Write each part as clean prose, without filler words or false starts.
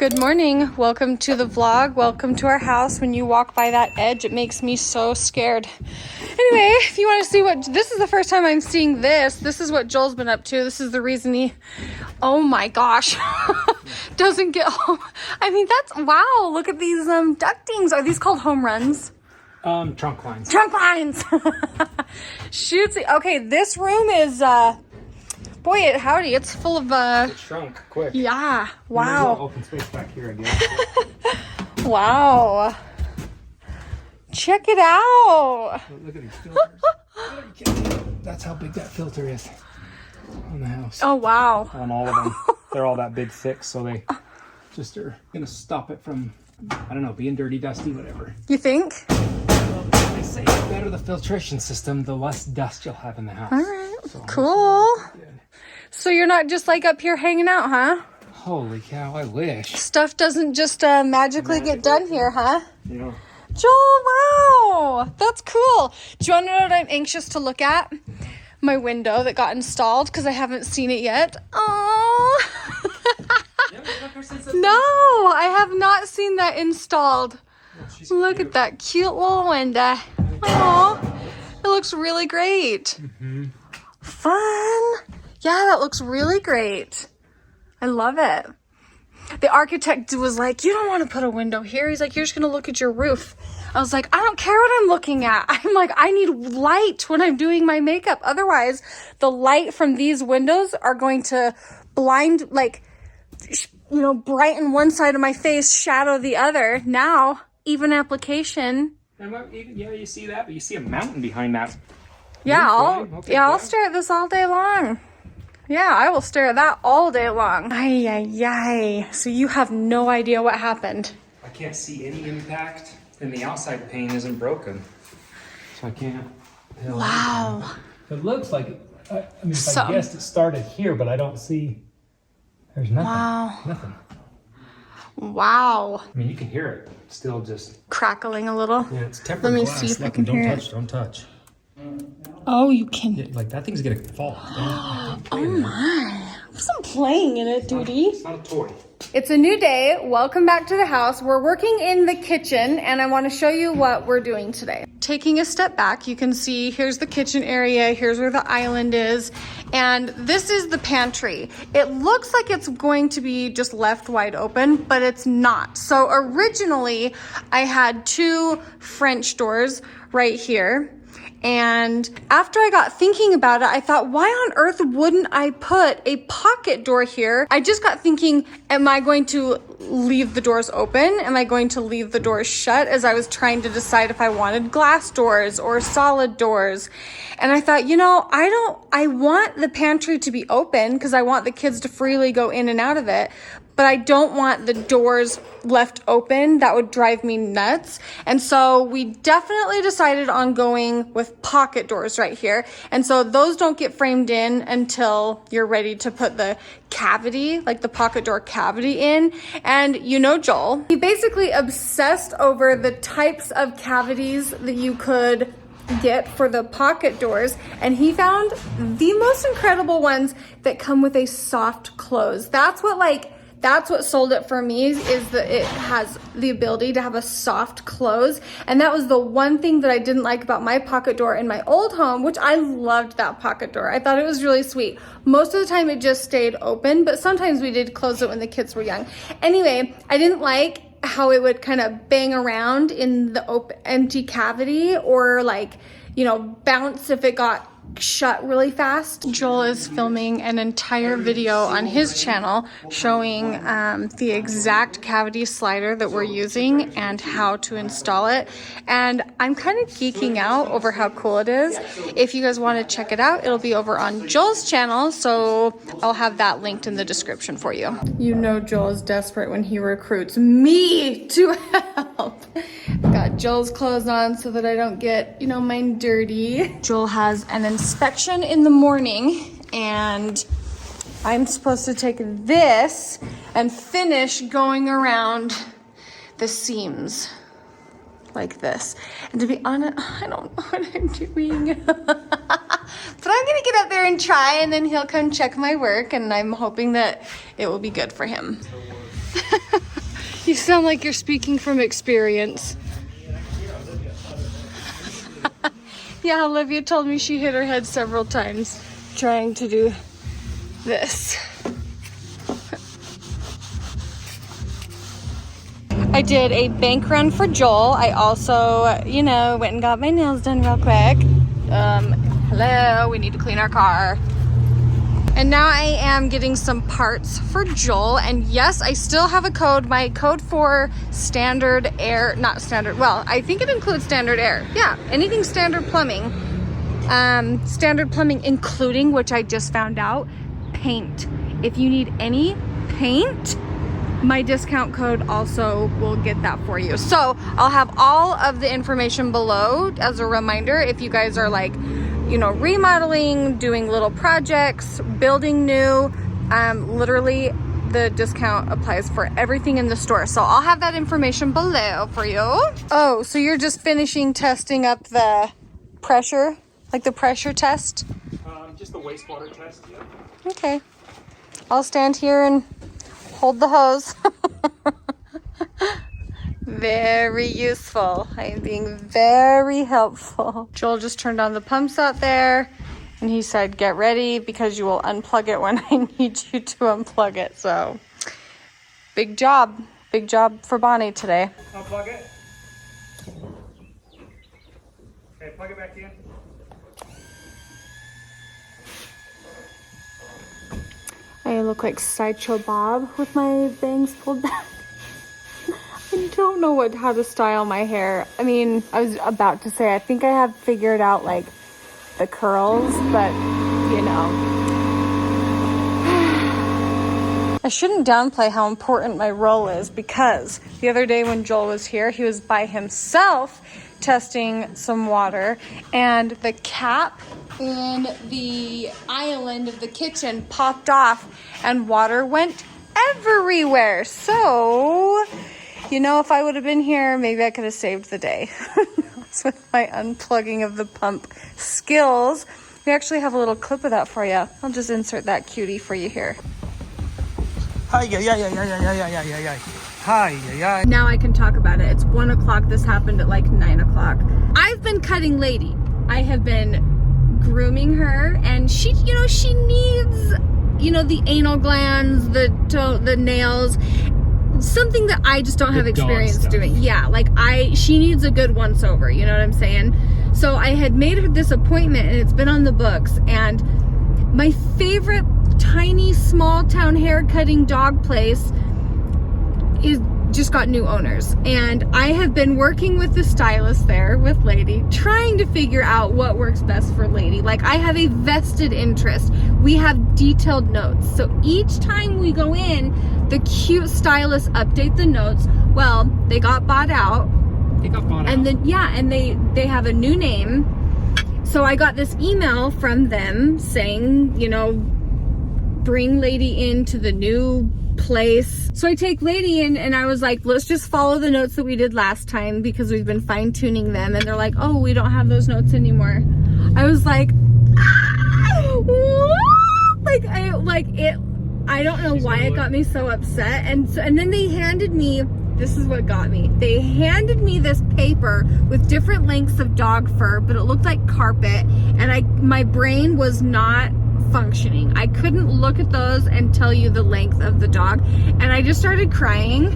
Good morning. Welcome to the vlog. Welcome to our house. When you walk by that edge, it makes me so scared. Anyway, if you want to see what, this is the first time I'm seeing this. This is what Joel's been up to. This is the reason he, oh my gosh, doesn't get home. I mean, that's, wow, look at these ductings. Are these called home runs? Trunk lines. Trunk lines. Shoots. Okay, this room is, boy, howdy, it's full of, It shrunk quick. yeah, And there's a wow. little open space back here again. Wow. Check it out. Look at these filters. That's how big that filter is on the house. Oh, wow. On all of them. They're all that big thick, so they just are going to stop it from, I don't know, being dirty, dusty, whatever. You think? Well, they say the better the filtration system, the less dust you'll have in the house. All right. So, Cool. So you're not just like up here hanging out, huh? holy cow, I wish. Stuff doesn't just magically get done here, huh? Yeah. Joel, wow. That's cool. Do you want to know what I'm anxious to look at? My window that got installed because I haven't seen it yet. Oh. No, I have not seen that installed. Look at that cute little window. Oh, it looks really great. Fun. Yeah, that looks really great. I love it. The architect was like, you don't want to put a window here. He's like, you're just going to look at your roof. I was like, I don't care what I'm looking at. I'm like, I need light when I'm doing my makeup. Otherwise, the light from these windows are going to blind, like, you know, brighten one side of my face, shadow the other. Now, even application. And yeah, you see that, but you see a mountain behind that. Yeah, I'll take stare at this all day long. Yeah, I will stare at that all day long. Ay, ay, ay. So you have no idea what happened. I can't see any impact, and the outside pane isn't broken. So I can't tell. Wow. It looks like, I mean, if So- I guessed it started here, but I don't see, there's nothing. Wow. Nothing. Wow. I mean, you can hear it still just, Crackling a little. yeah, it's tempered Let me glass. see if I Look, can don't hear touch, it. don't touch. Oh, you can. Yeah, like, that thing's gonna fall. Oh my. Some playing in it, duty. It's not a toy. It's a new day. Welcome back to the house. We're working in the kitchen and I want to show you what we're doing today. Taking a step back, you can see here's the kitchen area, here's where the island is, and this is the pantry. It looks like it's going to be just left wide open, but it's not. So originally I had two French doors right here. And after I got thinking about it, I thought, why on earth wouldn't I put a pocket door here? I just got thinking, am I going to leave the doors open? Am I going to leave the doors shut? As I was trying to decide if I wanted glass doors or solid doors. And I thought, you know, I want the pantry to be open because I want the kids to freely go in and out of it. But I don't want the doors left open. That would drive me nuts. And so we definitely decided on going with pocket doors right here. And so those don't get framed in until you're ready to put the cavity, like the pocket door cavity in. And you know Joel, he basically obsessed over the types of cavities that you could get for the pocket doors, and he found the most incredible ones that come with a soft close. That's what sold it for me, is that it has the ability to have a soft close. And that was the one thing that I didn't like about my pocket door in my old home, which I loved that pocket door. I thought it was really sweet. Most of the time it just stayed open, but sometimes we did close it when the kids were young. Anyway, I didn't like how it would kind of bang around in the empty cavity, or like, you know, bounce if it got shut really fast. Joel is filming an entire video on his channel showing the exact cavity slider that we're using and how to install it. And I'm kind of geeking out over how cool it is. If you guys want to check it out, it'll be over on Joel's channel, so I'll have that linked in the description for you. You know Joel is desperate when he recruits me to help. Got Joel's clothes on so that I don't get, you know, mine dirty. Joel has an inspection in the morning, and I'm supposed to take this and finish going around the seams like this. And to be honest, I don't know what I'm doing. But I'm gonna get up there and try, and then he'll come check my work, and I'm hoping that it will be good for him. sound like you're speaking from experience. Yeah, Olivia told me she hit her head several times trying to do this. I did a bank run for Joel. I also, you know, went and got my nails done real quick. Hello, we need to clean our car. And now I am getting some parts for Joel. And yes, I still have a code. My code for standard air, not standard, well, I think it includes standard air. Yeah, anything standard plumbing. Standard plumbing including, which I just found out, paint. If you need any paint, my discount code also will get that for you. So I'll have all of the information below as a reminder if you guys are like, you know, remodeling, doing little projects, building new. Literally the discount applies for everything in the store. So I'll have that information below for you. Oh, so you're just finishing testing up the pressure, like the pressure test? Just the wastewater test, yeah. Okay. I'll stand here and hold the hose. Very useful. I am being very helpful. Joel just turned on the pumps out there and he said, get ready because you will unplug it when I need you to unplug it. So big job for Bonnie today. Unplug it. Okay, plug it back in. I look like Sideshow Bob with my bangs pulled back. I don't know how to style my hair. I mean, I was about to say, I think I have figured out like the curls, but you know. I shouldn't downplay how important my role is because the other day when Joel was here, he was by himself testing some water and the cap in the island of the kitchen popped off and water went everywhere. So, you know, if I would have been here, maybe I could have saved the day. With my unplugging of the pump skills. We actually have a little clip of that for you. I'll just insert that cutie for you here. Hi. Now I can talk about it. It's 1 o'clock. This happened at like 9 o'clock. I've been cutting Lady. I have been grooming her and she, you know, she needs, you know, the anal glands, the nails, something that I just don't have experience doing. Yeah, like she needs a good once over, you know what I'm saying? So I had made her this appointment and it's been on the books, and my favorite tiny small town hair cutting dog place is just got new owners, and I have been working with the stylist there with Lady, trying to figure out what works best for Lady. Like, I have a vested interest. We have detailed notes, so each time we go in, the cute stylists update the notes. Well, they got bought out. And then, yeah, and they have a new name. So I got this email from them saying, you know, bring Lady into the new place. So I take Lady in and I was like, let's just follow the notes that we did last time because we've been fine tuning them. And they're like, oh, we don't have those notes anymore. I was like, what? I don't know why it got me so upset. And then they handed me, this is what got me. They handed me this paper with different lengths of dog fur, but it looked like carpet. And my brain was not functioning. I couldn't look at those and tell you the length of the dog, and I just started crying.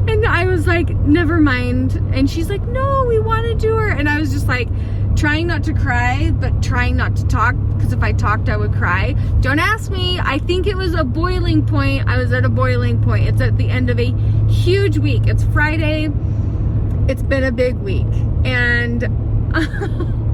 And I was like, never mind. And she's like, no, we want to do her. And I was just like trying not to cry, but trying not to talk, because if I talked I would cry. Don't ask me. I think it was a boiling point. I was at a boiling point. It's at the end of a huge week. It's Friday. It's been a big week, and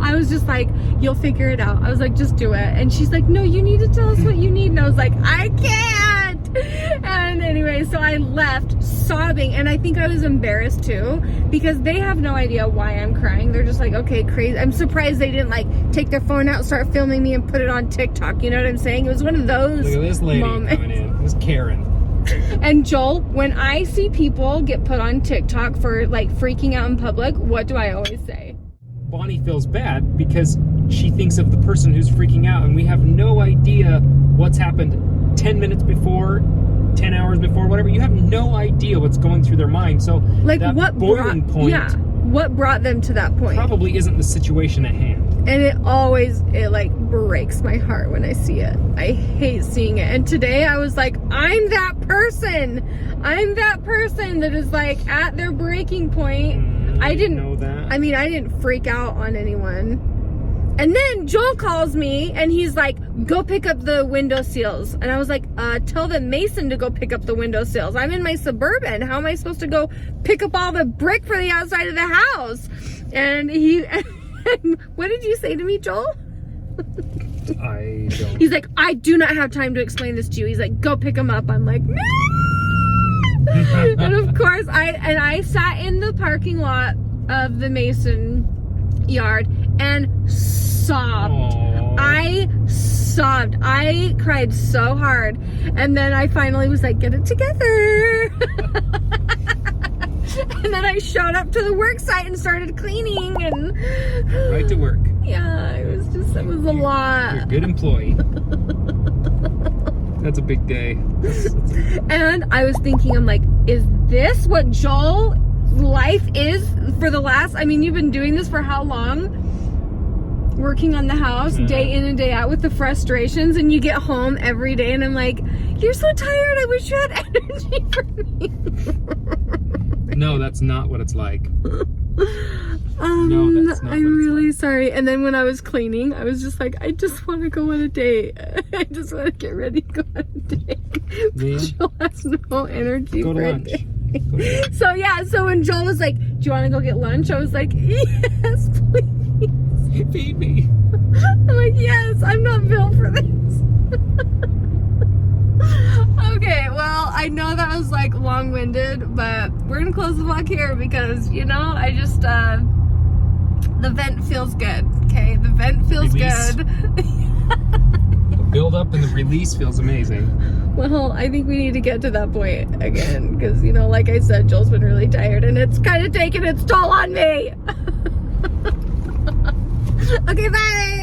I was just like, you'll figure it out. I was like, just do it. And she's like, no, you need to tell us what you need. And I was like, I can't. And anyway, so I left sobbing, and I think I was embarrassed too, because they have no idea why I'm crying. They're just like, okay, crazy. I'm surprised they didn't like take their phone out, start filming me, and put it on TikTok. You know what I'm saying? It was one of those Look at this lady moments. Coming in. This Karen. And Joel, when I see people get put on TikTok for like freaking out in public, what do I always say? Bonnie feels bad because she thinks of the person who's freaking out, and we have no idea what's happened 10 minutes before 10 hours before, whatever. You have no idea what's going through their mind. So like that what boiling point what brought them to that point probably isn't the situation at hand. And it like breaks my heart when I see it. I hate seeing it. And today I was like, I'm that person that is like at their breaking point. I didn't know that. I mean, I didn't freak out on anyone. And then Joel calls me and he's like, go pick up the window seals. And I was like, tell the mason to go pick up the window seals. I'm in my Suburban. How am I supposed to go pick up all the brick for the outside of the house? And what did you say to me, Joel? I don't. He's like, I do not have time to explain this to you. He's like, go pick them up. I'm like, no! And of course, I sat in the parking lot of the Mason yard and sobbed. Aww. I sobbed. I cried so hard. And then I finally was like, get it together. And then I showed up to the work site and started cleaning and right to work. Yeah, it was a lot. You're a good employee. That's a big day. And I was thinking, I'm like, is this what Joel's life is for the last, I mean, you've been doing this for how long? Working on the house day in and day out with the frustrations, and you get home every day and I'm like, you're so tired, I wish you had energy for me. No, that's not what it's like. No, that's not. I'm really sorry. And then when I was cleaning, I was just like, I just want to go on a date. I just want to get ready to go on a date. Yeah. Joel has no energy go for to a lunch. date. So when Joel was like, do you want to go get lunch? I was like, yes, please. Feed me. I'm like, yes, I'm not built for this. Okay, well, I know that was like long-winded, but we're gonna close the vlog here because, you know, I just, the vent feels good, okay? The vent feels good. The build up and the release feels amazing. Well, I think we need to get to that point again because, you know, like I said, Joel's been really tired and it's kind of taken its toll on me. Okay, bye!